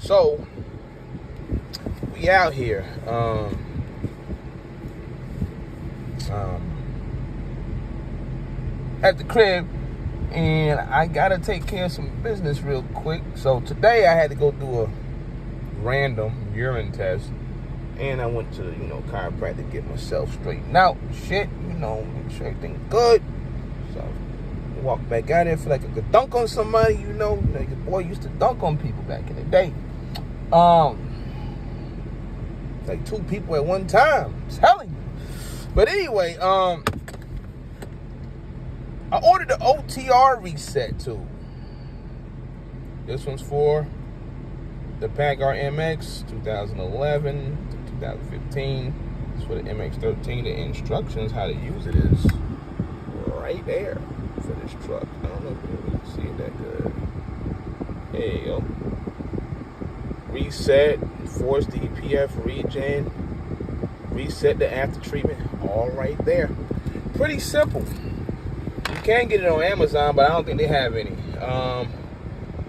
So we out here. At the crib, and I gotta take care of some business real quick. So today I had to go do a random urine test, and I went to chiropractic to get myself straightened out. Shit, make sure everything's good. So I walked back out there, feel like I could dunk on somebody. Your boy used to dunk on people back in the day. Like 2 people at one time. I'm telling you. But anyway, I ordered the OTR reset tool. This one's for the PACCAR MX 2011 to 2015. It's for the MX-13. The instructions how to use it is right there for this truck. I don't know if you can see it that good. There you go. Reset, force DPF, REGEN, reset the after treatment, all right there. Pretty simple. You can get it on Amazon, but I don't think they have any.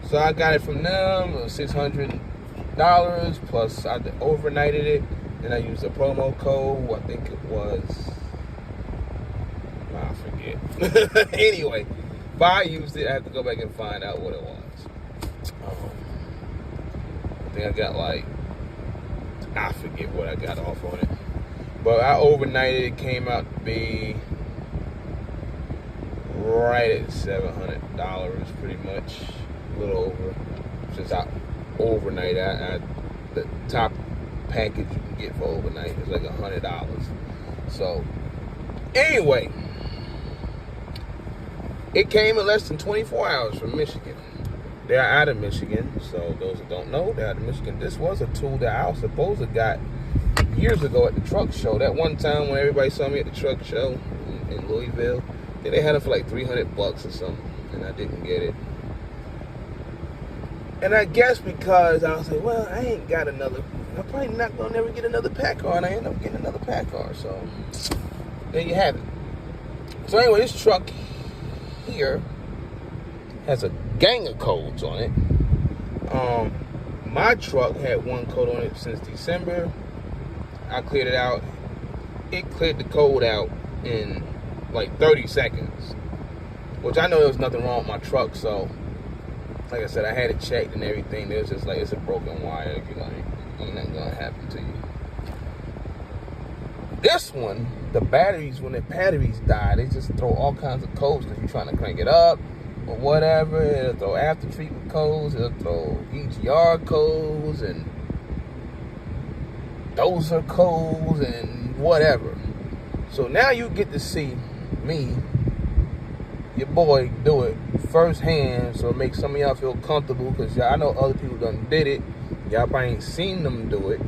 So I got it from them. It was $600 plus I overnighted it. Then I used a promo code. I think it was, I forget. Anyway, if I used it, I have to go back and find out what it was. I think I got I forget what I got off on it. But I overnighted it, came out to be right at $700, pretty much, a little over. Since I overnight, the top package you can get for overnight is like $100. So anyway, it came in less than 24 hours from Michigan. They're out of Michigan, so those that don't know, they're out of Michigan. This was a tool that I was supposed to got years ago at the truck show. That one time when everybody saw me at the truck show in Louisville, they had it for like $300 or something, and I didn't get it. And I guess because I was like, well, I ain't got another, I'm probably not gonna never get another PACCAR, and I end up getting another PACCAR. So there you have it. So anyway, this truck here has a gang of codes on it. My truck had one code on it since December. I cleared it out. It cleared the code out in like 30 seconds, which I know there was nothing wrong with my truck. So like I said, I had it checked and everything. It was just like, it's a broken wire. Ain't nothing gonna happen to you. This one, the batteries, when the batteries die, they just throw all kinds of codes because you're trying to crank it up or whatever. It'll throw after treatment codes, it'll throw EGR codes, and those are codes and whatever. So now you get to see me, your boy, do it firsthand, so it makes some of y'all feel comfortable, because I know other people done did it. Y'all probably ain't seen them do it,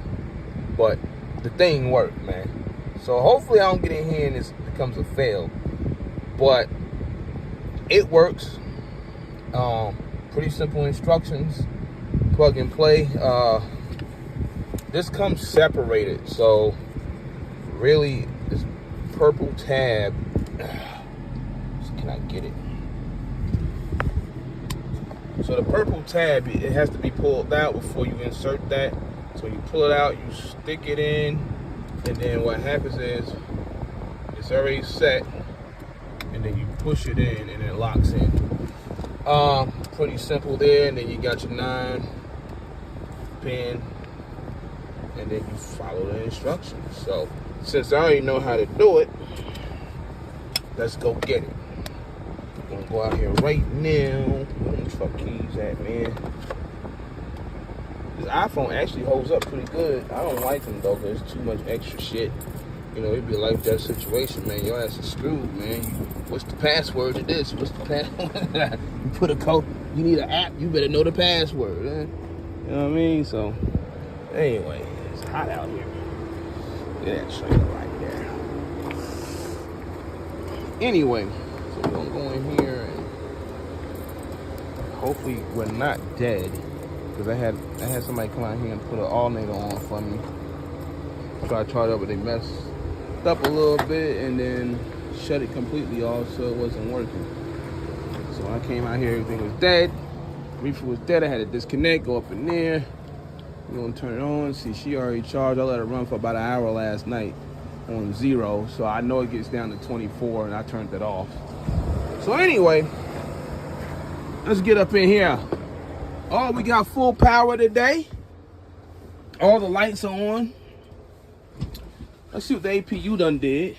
but the thing worked, man. So hopefully I don't get in here and this becomes a fail, but it works. Pretty simple instructions, plug and play. This comes separated, so really this purple tab, can I get it? So the purple tab, it has to be pulled out before you insert that. So you pull it out, you stick it in, and then what happens is it's already set, and then you push it in and it locks in. Pretty simple there. And then you got your 9-pin, and then you follow the instructions. So since I already know how to do it, let's go get it. I'm gonna go out here right now. Where the fuck keys at, man? This iPhone actually holds up pretty good. I don't like them though, because there's too much extra shit. It'd be a life-death situation, man. Your ass is screwed, man. What's the password to this? What's the password? You put a code. You need an app. You better know the password. You know what I mean? So, anyway, it's hot out here. Look at that trailer right there. Anyway, so we're gonna go in here and hopefully we're not dead, because I had somebody come out here and put an alternator on for me. So I tried it, but they messed up a little bit and then shut it completely off, so it wasn't working. So when I came out here, everything was dead. Reefer was dead. I had to disconnect, go up in there, We're gonna turn it on. See, she already charged. I let her run for about an hour last night on 0. So I know it gets down to 24 and I turned it off. So anyway, let's get up in here. Oh, we got full power today. All the lights are on. Let's see what the APU done did.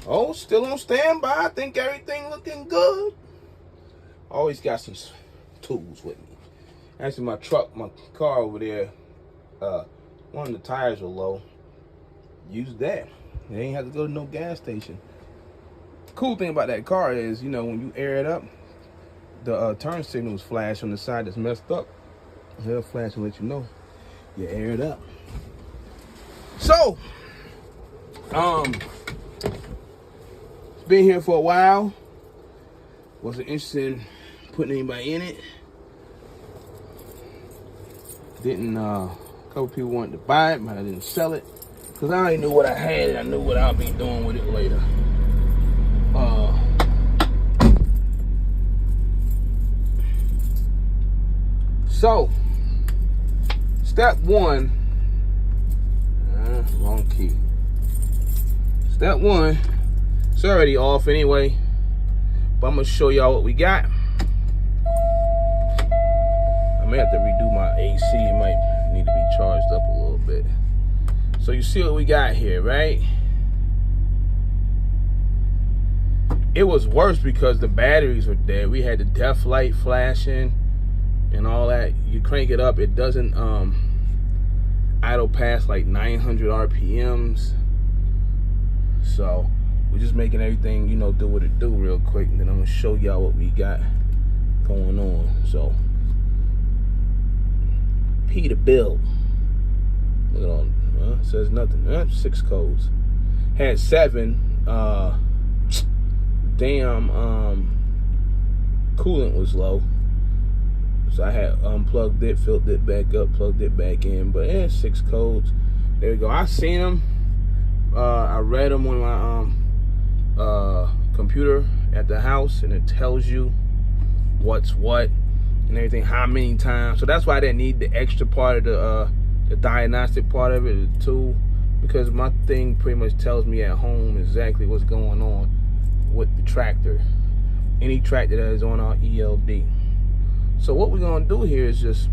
Oh, still on standby. I think everything looking good. Always got some tools with me. Actually, my car over there, one of the tires were low. Use that. You ain't have to go to no gas station. Cool thing about that car is, you know, when you air it up, the turn signals flash on the side that's messed up. They'll flash and let you know you air it up. So, it's been here for a while. Wasn't interested in putting anybody in it. Didn't, a couple people wanted to buy it, but I didn't sell it. Because I already knew what I had and I knew what I'll be doing with it later. So, step one, wrong key. Step one, it's already off anyway, but I'm gonna show y'all what we got. I may have to redo my AC, it might need to be charged up a little bit. So you see what we got here, right? It was worse because the batteries were dead. We had the def light flashing and all that. You crank it up, it doesn't idle past like 900 RPMs. So we're just making everything, you know, do what it do real quick, and then I'm gonna show y'all what we got going on. So Peterbilt. Look at all, it says nothing. 6 codes. Had 7. Coolant was low. So I had unplugged it, filled it back up, plugged it back in. But 6 codes. There we go. I seen them. I read them on my computer at the house, and it tells you what's what and everything, how many times. So that's why I didn't need the extra part of the diagnostic part of it, the tool, because my thing pretty much tells me at home exactly what's going on with the tractor. Any tractor that is on our ELD. So what we're gonna do here is just,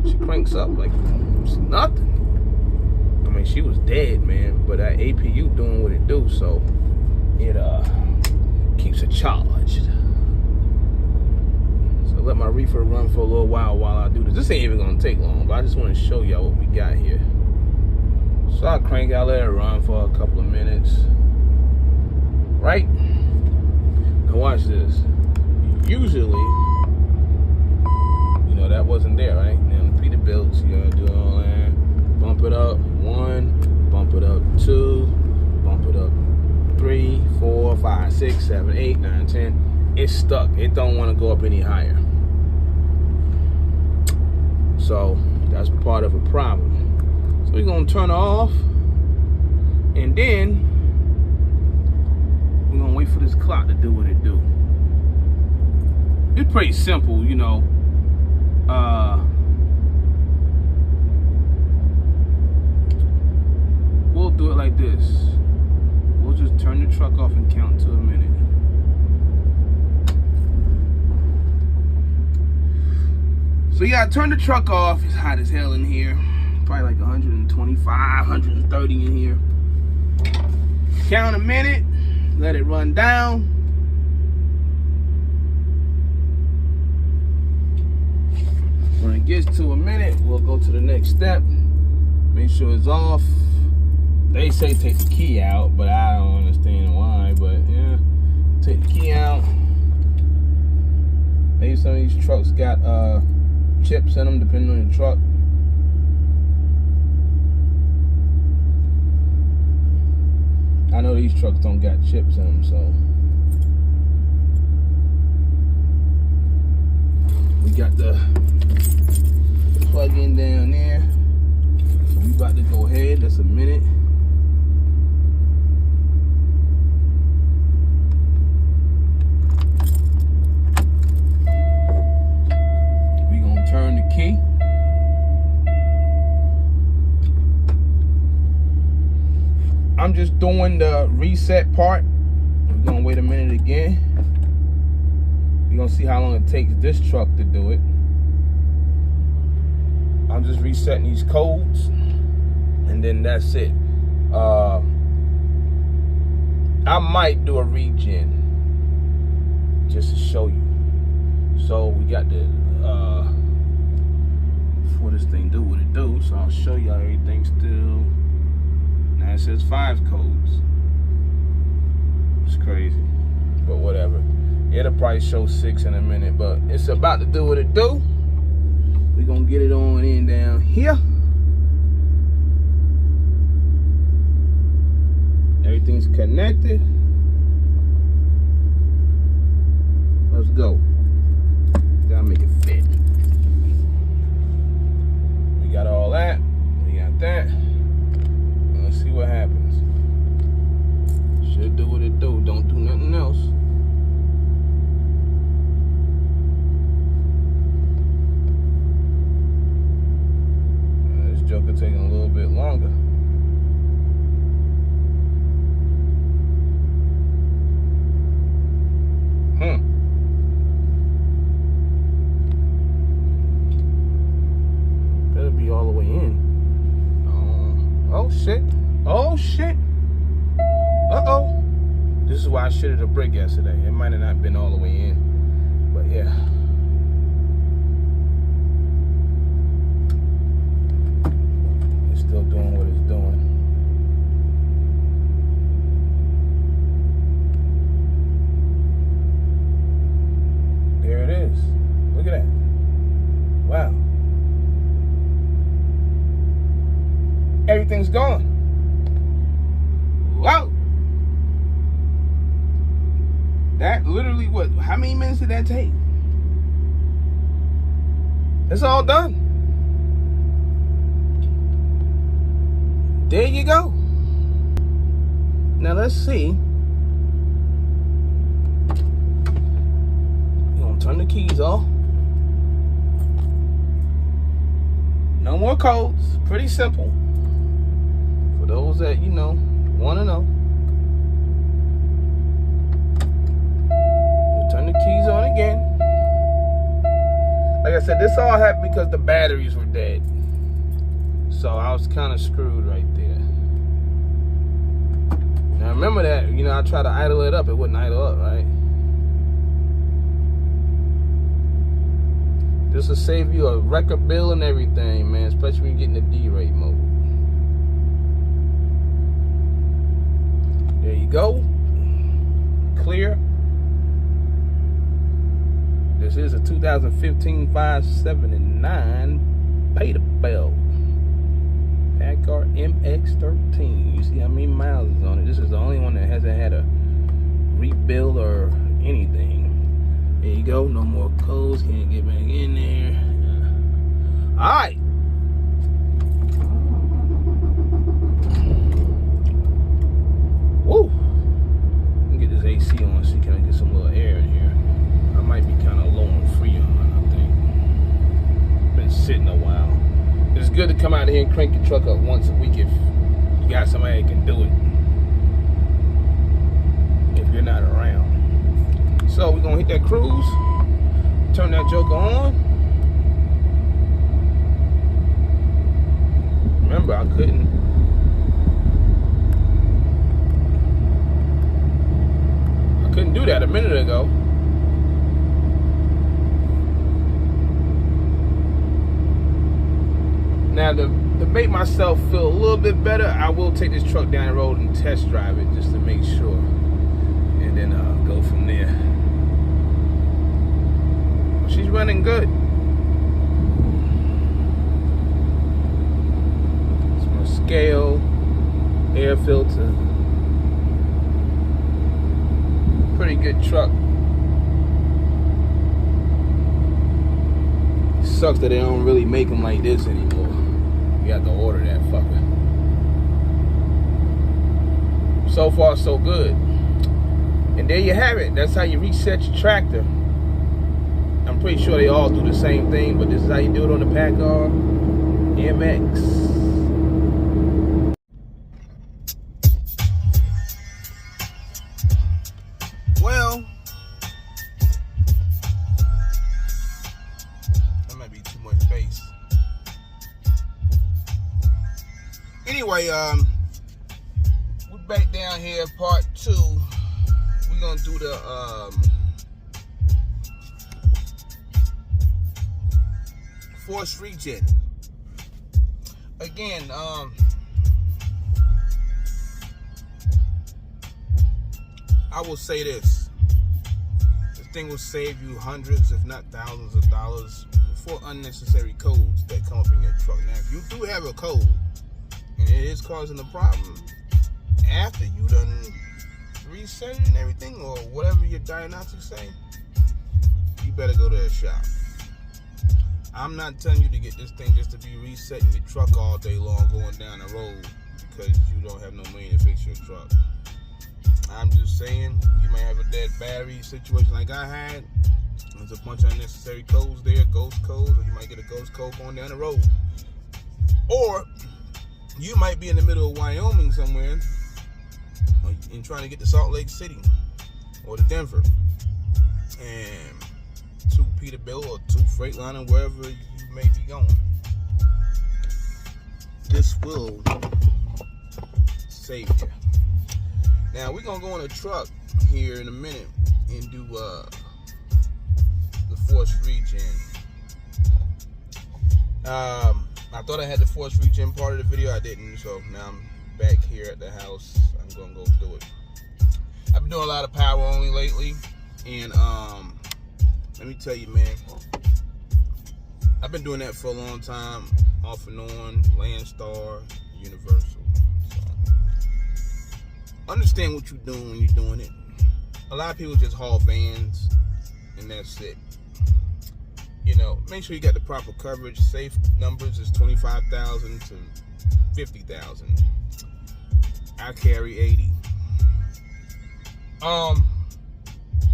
she cranks up like it's nothing. I mean, she was dead, man, but that APU doing what it do, so it keeps it charged. So let my reefer run for a little while I do this. This ain't even gonna take long, but I just want to show y'all what we got here. So I crank out, let it run for a couple of minutes. Right? Now watch this. Usually, you know, that wasn't there, right? Now the Peterbilt, you gotta do all that. Bump it up 1, bump it up 2, bump it up 3, 4, 5, 6, 7, 8, 9, 10. It's stuck. It don't want to go up any higher. So that's part of a problem. So we're gonna turn it off, and then we're gonna wait for this clock to do what it do. It's pretty simple, you know. We'll do it like this. We'll just turn the truck off and count to a minute. So you gotta turn the truck off. It's hot as hell in here. Probably like 125, 130 in here. Count a minute, let it run down. When it gets to a minute, we'll go to the next step. Make sure it's off. They say take the key out, but I don't understand why, but yeah. Take the key out. Maybe some of these trucks got chips in them, depending on the truck. I know these trucks don't got chips in them, so. We got the plug-in down there. So we about to go ahead, that's a minute. We gonna turn the key. I'm just doing the reset part. We're gonna wait a minute again. We're gonna see how long it takes this truck to do it. I'm just resetting these codes, and then that's it. I might do a regen just to show you. So we got the before this thing do what it do. So I'll show you how everything's still. Now it says 5 codes. It's crazy, but whatever. It'll probably show 6 in a minute, but it's about to do what it do. We're gonna get it on in down here. Everything's connected. Let's go. Gotta make it fit. We got all that. We got that. Let's see what happens. Should do what it do. Don't do nothing else. This joker taking a little bit longer. Better be all the way in. Oh shit. Oh shit. Uh-oh. This is why I shitted a brick yesterday. It might have not been all the way in. But yeah. It's still doing what it's doing. There it is. Look at that. Wow. Everything's gone. Wow. That literally, what, how many minutes did that take? It's all done. There you go. Now let's see. We're gonna turn the keys off. No more codes. Pretty simple. For those that, you know, want to know. We'll turn the keys on again. Like I said, this all happened because the batteries were dead. So I was kind of screwed right there. Now remember that, you know, I tried to idle it up. It wouldn't idle up, right? This will save you a record bill and everything, man. Especially when you get in the D-rate mode. There you go. Clear. This is a 2015 579 Peterbilt Packard MX-13. You see how many miles is on it. This is the only one that hasn't had a rebuild or anything. There you go. No more codes. Can't get back in there. All right. Woo. Let me get this AC on so you can get some little air in here. I might be kind of low on Freon, I think. Been sitting a while. It's good to come out here and crank your truck up once a week if you got somebody that can do it. If you're not around. So we're gonna hit that cruise. Turn that joker on. Remember, I couldn't do that a minute ago. Now to make myself feel a little bit better, I will take this truck down the road and test drive it just to make sure, and then go from there. She's running good. It's my scale, air filter. Pretty good truck. It sucks that they don't really make them like this anymore. You have to order that fucker. So far, so good. And there you have it. That's how you reset your tractor. I'm pretty sure they all do the same thing, but this is how you do it on the Packard MX. might be too much bass. Anyway, we're back down here, part 2. We're gonna do the force regen. Again, I will say this. This thing will save you hundreds, if not thousands of dollars for unnecessary codes that come up in your truck. Now, if you do have a code and it is causing a problem, after you done reset it and everything, or whatever your diagnostics say, you better go to a shop. I'm not telling you to get this thing just to be resetting your truck all day long going down the road because you don't have no money to fix your truck. I'm just saying, you might have a dead battery situation like I had. There's a bunch of unnecessary codes there, ghost codes, or you might get a ghost code going down the road. Or you might be in the middle of Wyoming somewhere and trying to get to Salt Lake City or to Denver, and to Peterbilt or to Freightliner, wherever you may be going. This will save you. Now we're gonna go on a truck here in a minute and do the force regen. I thought I had the force regen part of the video. I didn't, so now I'm back here at the house. I'm gonna go do it. I've been doing a lot of power only lately, and let me tell you, man, I've been doing that for a long time, off and on, Landstar, Universal. So understand what you're doing when you're doing it. A lot of people just haul vans and that's it. You know, make sure you got the proper coverage. Safe numbers is 25,000 to 50,000. I carry 80.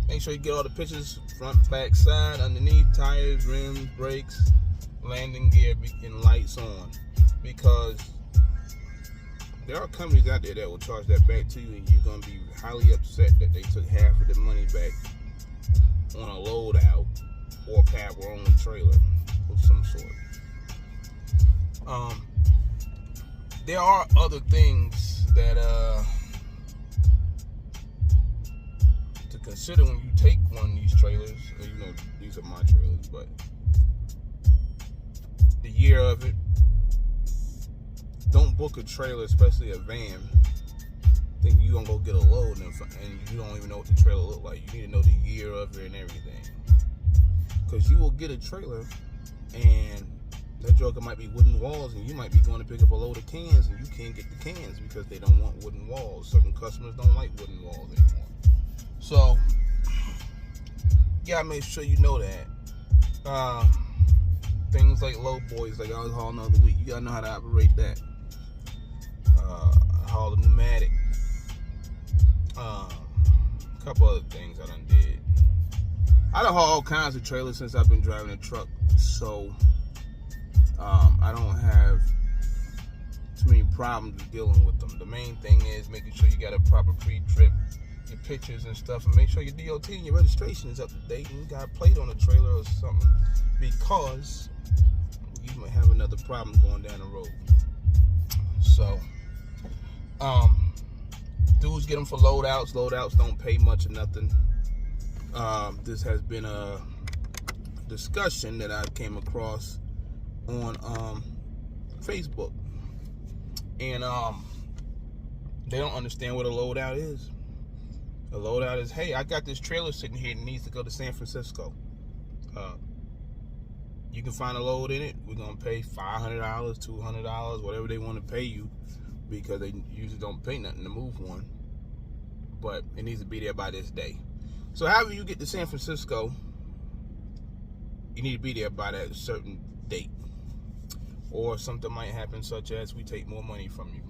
Make sure you get all the pictures, front, back, side, underneath, tires, rims, brakes, landing gear, and lights on. Because there are companies out there that will charge that back to you, and you're going to be highly upset that they took half of the money back on a loadout or power only trailer of some sort. There are other things that to consider when you take one of these trailers. You know, these are my trailers, but the year of it. Don't book a trailer, especially a van, think you gonna go get a load and you don't even know what the trailer look like. You need to know the year of it and everything, because you will get a trailer and that joker might be wooden walls, and you might be going to pick up a load of cans and you can't get the cans because they don't want wooden walls. Certain customers don't like wooden walls anymore. So you gotta make sure you know that. Things like low boys, like I was hauling the other week, you gotta know how to operate that. I hauled a pneumatic. A couple other things I done did. I done hauled all kinds of trailers since I've been driving a truck, so I don't have too many problems dealing with them. The main thing is making sure you got a proper pre-trip, your pictures and stuff, and make sure your DOT and your registration is up to date and you got a plate on the trailer or something, because you might have another problem going down the road. So dudes get them for loadouts. Loadouts don't pay much or nothing. This has been a discussion that I came across on Facebook, and they don't understand what a loadout is. A loadout is, hey, I got this trailer sitting here that needs to go to San Francisco. You can find a load in it. We're gonna pay $500, $200, whatever they want to pay you, because they usually don't pay nothing to move one. But it needs to be there by this day. So however you get to San Francisco, you need to be there by that certain date. Or something might happen, such as we take more money from you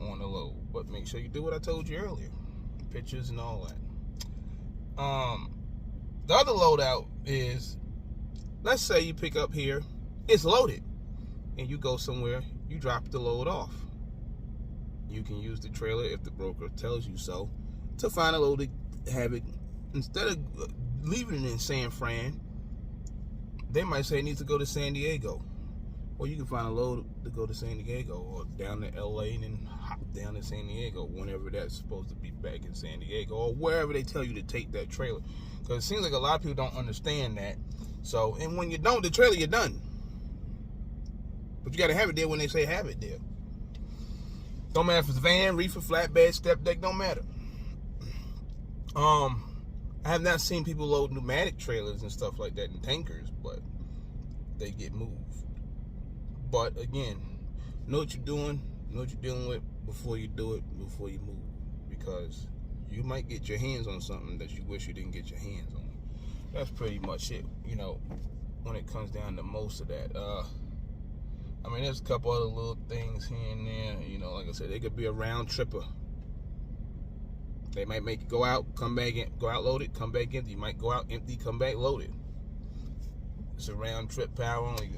on the load. But make sure you do what I told you earlier. Pictures and all that. The other loadout is, let's say you pick up here, it's loaded, and you go somewhere, you drop the load off. You can use the trailer, if the broker tells you so, to find a load to have it, instead of leaving it in San Fran, they might say it needs to go to San Diego. Or you can find a load to go to San Diego or down to LA and then hop down to San Diego whenever that's supposed to be back in San Diego or wherever they tell you to take that trailer. Because it seems like a lot of people don't understand that. So, and when you don't, the trailer, you're done. But you got to have it there when they say have it there. Don't matter if it's van, reefer, flatbed, step deck, don't matter. I have not seen people load pneumatic trailers and stuff like that in tankers, but they get moved. But again, know what you're doing, know what you're dealing with before you do it, before you move. Because you might get your hands on something that you wish you didn't get your hands on. That's pretty much it, you know, when it comes down to most of that. I mean, there's a couple other little things here and there. You know, like I said, they could be a round tripper. They might make you go out, come back in, go out loaded, come back empty. You might go out empty, come back loaded. It's a round trip power only.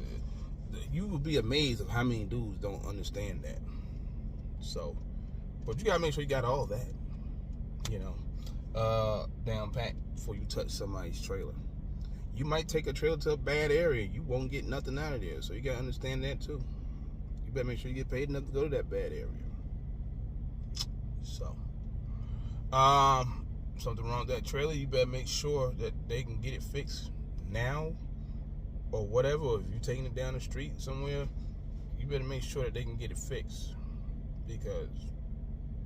You would be amazed of how many dudes don't understand that. So, but you gotta make sure you got all that, you know, down pat before you touch somebody's trailer. You might take a trailer to a bad area. You won't get nothing out of there. So you gotta understand that too. You better make sure you get paid enough to go to that bad area. So, something wrong with that trailer, you better make sure that they can get it fixed now or whatever. Or if you're taking it down the street somewhere, you better make sure that they can get it fixed. Because,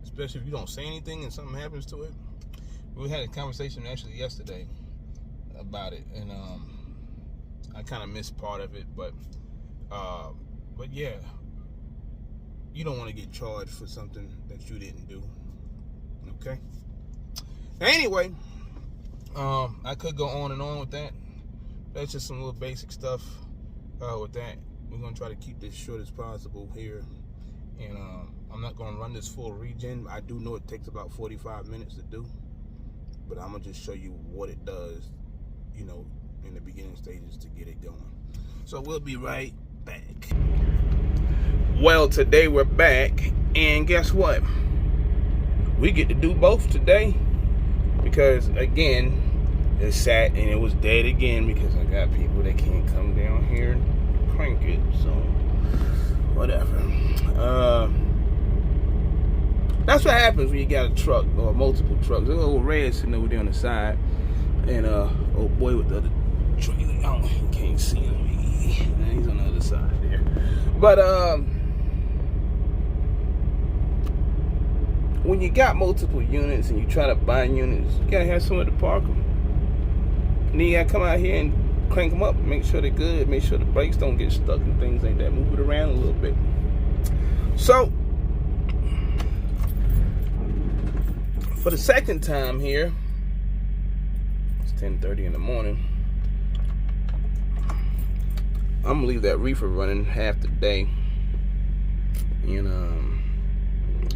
especially if you don't say anything and something happens to it. We had a conversation actually yesterday about it, and I kind of missed part of it, but yeah, you don't want to get charged for something that you didn't do. Okay. Anyway, I could go on and on with that. That's just some little basic stuff with that. We're gonna try to keep this short as possible here, and I'm not gonna run this full regen. I do know it takes about 45 minutes to do, but I'm gonna just show you what it does, you know, in the beginning stages to get it going. So we'll be right back. Well, today we're back, and guess what? We get to do both today, because again, it sat and it was dead again because I got people that can't come down here and crank it. So whatever. That's what happens when you got a truck or multiple trucks. There's a little red sitting over there on the side, and old boy with the other trailer. Oh, you can't see him. He's on the other side there. But when you got multiple units and you try to bind units, you gotta have somewhere to park them. And then you gotta come out here and crank them up, make sure they're good, make sure the brakes don't get stuck and things like that. Move it around a little bit. So, for the second time here, it's 10:30 in the morning. I'm gonna leave that reefer running half the day. And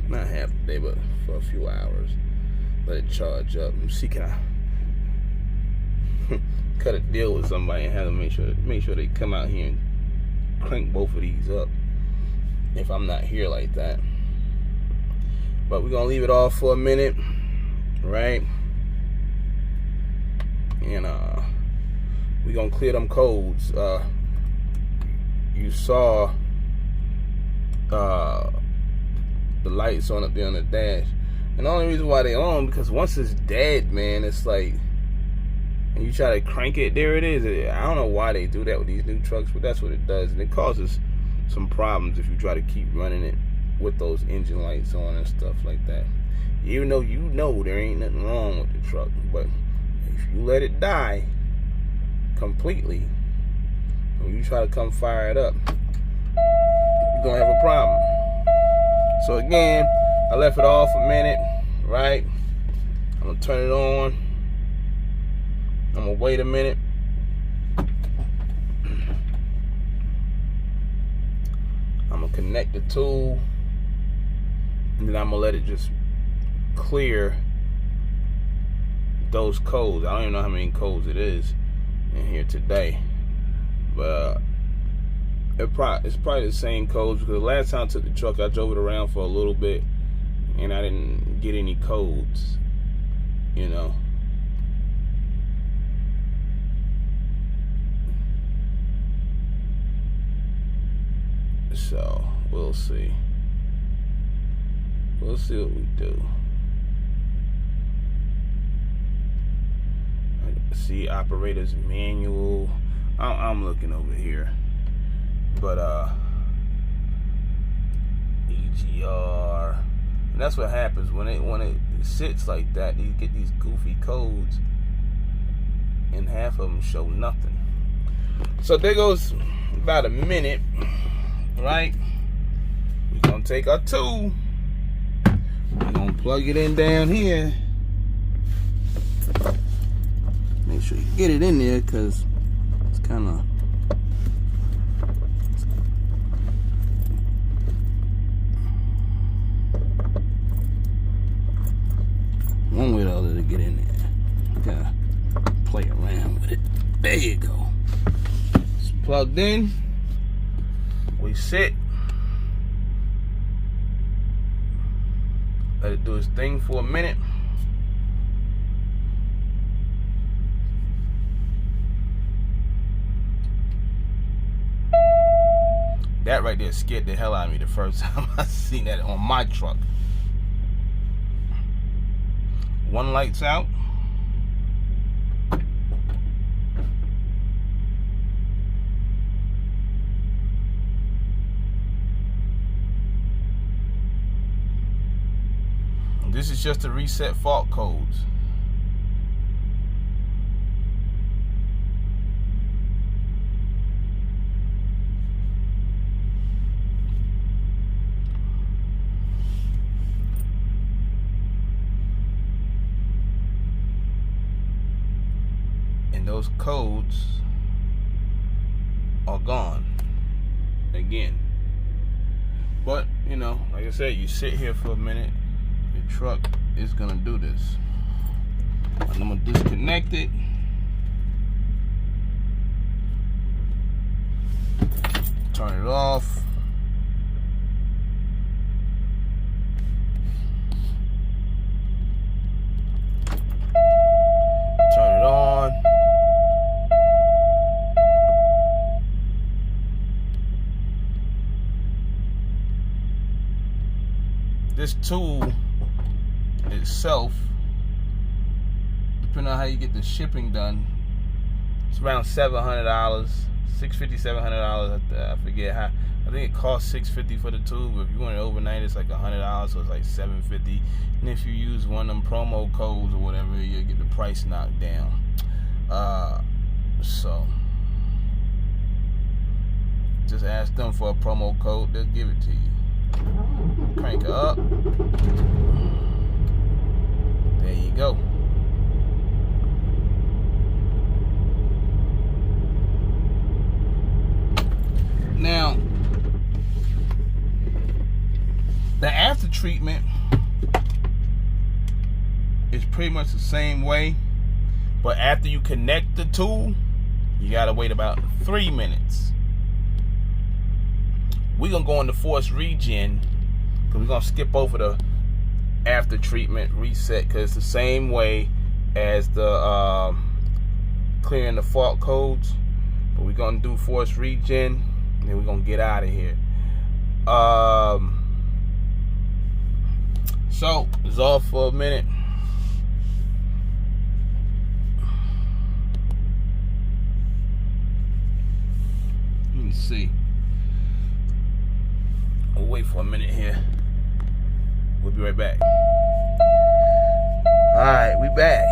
not half the day, but for a few hours. Let it charge up and see, can I cut a deal with somebody and have them make sure they come out here and crank both of these up if I'm not here like that. But we're gonna leave it off for a minute, right? And we're gonna clear them codes. You saw the lights on up there on the dash, and the only reason why they on, because once it's dead, man, it's like, and you try to crank it, there it is. I don't know why they do that with these new trucks, but that's what it does, and it causes some problems if you try to keep running it with those engine lights on and stuff like that. Even though you know there ain't nothing wrong with the truck, but if you let it die completely, when you try to come fire it up, you're gonna have a problem. So again, I left it off a minute, right? I'm gonna turn it on. I'm gonna wait a minute. I'm gonna connect the tool, and then I'm gonna let it just clear those codes. I don't even know how many codes it is in here today, but it's probably the same codes, because the last time I took the truck, I drove it around for a little bit and I didn't get any codes, you know. So we'll see. We'll see what we do. See operators manual. I'm looking over here, but EGR, and that's what happens when it sits like that. You get these goofy codes, and half of them show nothing. So there goes about a minute, right? We're gonna take our tool. We're gonna plug it in down here. Make sure you get it in there, because it's kind of one way or the other to get in there. You gotta play around with it. There you go. It's plugged in. We sit. Let it do its thing for a minute. That right there scared the hell out of me the first time I seen that on my truck. One light's out. This is just to reset fault codes. And those codes are gone again. But, you know, like I said, you sit here for a minute, your truck is gonna do this. And I'm gonna disconnect it. Turn it off. Turn it on. This tool itself, depending on how you get the shipping done, it's around $700, $650, $700. I forget how. I think it costs $650 for the tool, but if you want it overnight, it's like $100, so it's like $750. And if you use one of them promo codes or whatever, you'll get the price knocked down. So just ask them for a promo code, they'll give it to you. Crank her up. There you go. Now, the after treatment is pretty much the same way, but after you connect the tool, you gotta wait about 3 minutes. We're gonna go into force regen, because we're gonna skip over the after treatment reset, because it's the same way as the clearing the fault codes. But we're gonna do force regen, and then we're gonna get out of here. So it's off for a minute. Let me see. We'll wait for a minute here. We'll be right back. Alright, we back.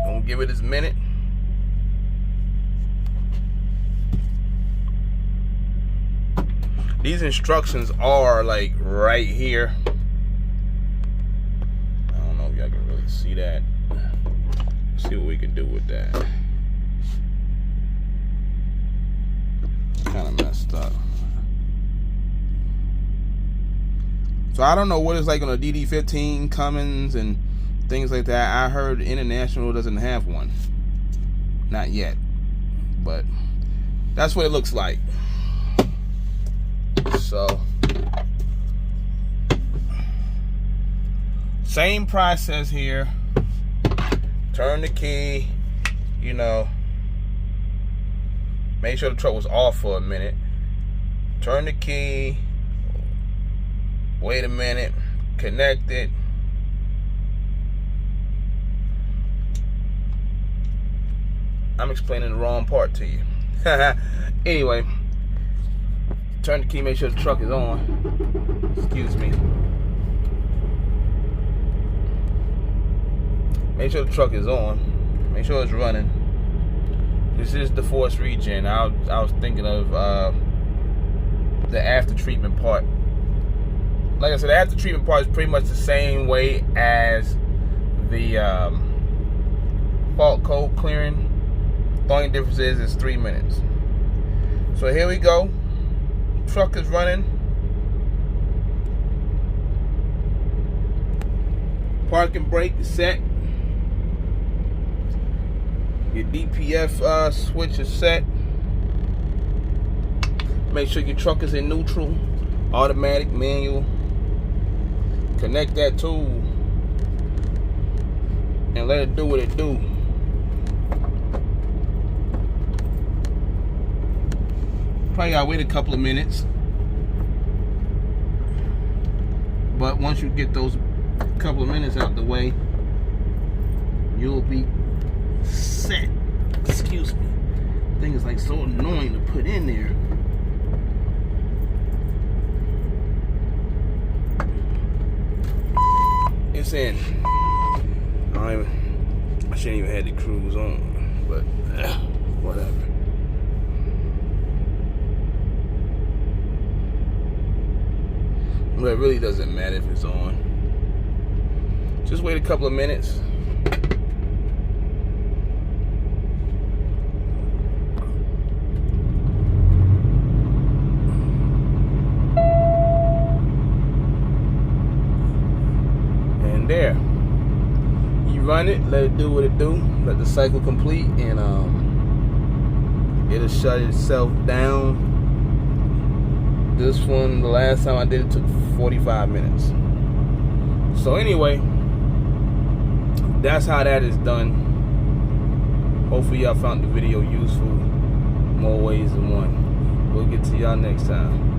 Gonna give it a minute. These instructions are like right here. I don't know if y'all can really see that. Let's see what we can do with that. Kind of messed up. So I don't know what it's like on a DD15 Cummins and things like that. I heard International doesn't have one. Not yet. But that's what it looks like. So same process here. Turn the key, you know, make sure the truck was off for a minute. turn the key, wait a minute, connect it. I'm explaining the wrong part to you. Anyway, turn the key, make sure the truck is on. Excuse me. Make sure the truck is on. Make sure it's running. This is the Force Regen. I was thinking of the after treatment part. Like I said, the after treatment part is pretty much the same way as the fault code clearing. The only difference is it's 3 minutes. So here we go. Truck is running. Parking brake is set. Your DPF switch is set. Make sure your truck is in neutral, automatic, manual. Connect that tool and let it do what it do. Probably gotta wait a couple of minutes, but once you get those couple of minutes out the way, you'll be set. Excuse me. Thing is like so annoying to put in there. It's in. I shouldn't even have the cruise on, but whatever. But it really doesn't matter if it's on. Just wait a couple of minutes. And there. You run it, let it do what it do, let the cycle complete, and it'll shut itself down. This one, the last time I did it, took 45 minutes. So anyway, that's how that is done. Hopefully y'all found the video useful. More ways than one. We'll get to y'all next time.